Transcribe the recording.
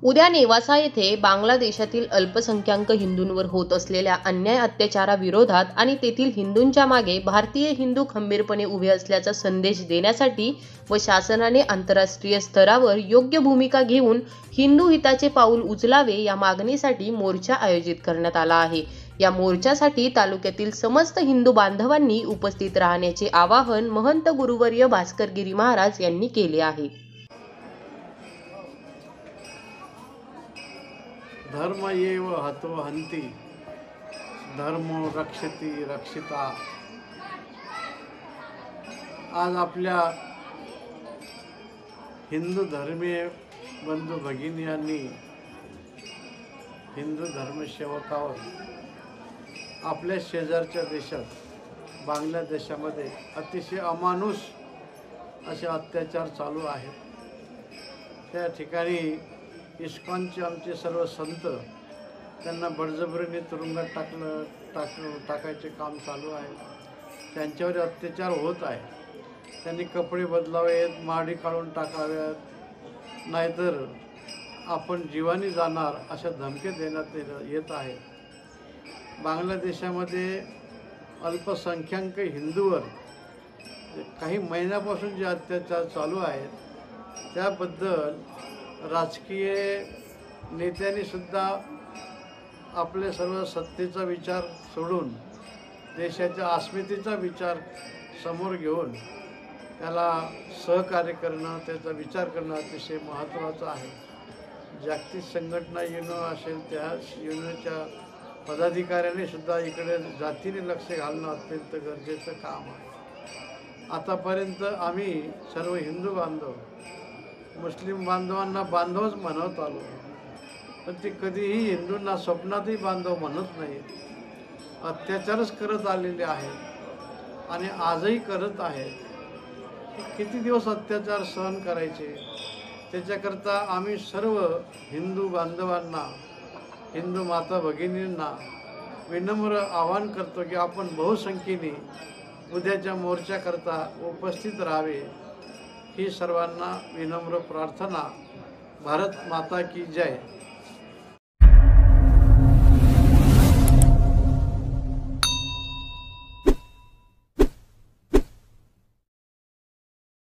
उद्या नेवासा येथे बांगलादेशातील अल्पसंख्याक हिंदूंवर होत असलेल्या अन्याय अत्याचाराविरोधात आणि तेथील हिंदूंच्या मागे भारतीय हिंदू खंबीरपणे उभे असल्याचा संदेश देण्यासाठी व शासनाने आंतरराष्ट्रीय स्तरावर योग्य भूमिका घेऊन हिंदू हिताचे पाऊल उचलावे या मागणीसाठी मोर्चा आयोजित करण्यात आला आहे। या मोर्चासाठी तालुक्यातील समस्त हिंदू बांधवांनी उपस्थित राहण्याचे आवाहन महंत गुरुवर्य भास्कर गिरी महाराज यांनी केले आहे। धर्म एव हतो हंती धर्मो रक्षति रक्षिता। आज आपल्या हिंदू धर्मीय बंधू भगिनींनी हिंदू धर्मसेवकावर आपल्या शेजारच्या देशात बांगलादेशामध्ये अतिशय अमानुष असे अत्याचार चालू आहेत। त्या ठिकाणी इस्कॉनचे आमचे सर्व संत त्यांना बळजबरीने तुरुंगात टाकायचे काम चालू आहे। त्यांच्यावर अत्याचार होत आहे। त्यांनी कपडे बदलावेत, माडी काढून टाकाव्यात, नाहीतर आपण जीवानी जाणार अशा धमक्या देण्यात येत आहे। बांगलादेशामध्ये अल्पसंख्याक हिंदूवर काही महिन्यापासून जे अत्याचार चालू आहेत त्याबद्दल राजकीय नेत्यांनी सुद्धा आपले सर्व सत्तेचा विचार सोडून देशाच्या अस्मितेचा विचार समोर घेऊन त्याला सहकार्य करणं, त्याचा विचार करणं अतिशय महत्त्वाचं आहे। जागतिक संघटना युनो असेल त्या युनोच्या पदाधिकाऱ्यांनी सुद्धा इकडे जातीने लक्ष घालणं अत्यंत गरजेचं काम आहे। आतापर्यंत आम्ही सर्व हिंदू बांधव मुस्लिम बांधवांना बांधवच म्हणत आलो, पण ते कधीही हिंदूंना स्वप्नातही बांधव म्हणत नाहीत। अत्याचारच करत आलेले आहेत आणि आजही करत आहेत। किती दिवस अत्याचार सहन करायचे? त्याच्याकरता आम्ही सर्व हिंदू बांधवांना, हिंदू माता भगिनींना विनम्र आवाहन करतो की आपण बहुसंख्येने उद्याच्या मोर्चाकरता उपस्थित राहावे। ही सर्वांना विनम्र प्रार्थना। भारत माता की जय।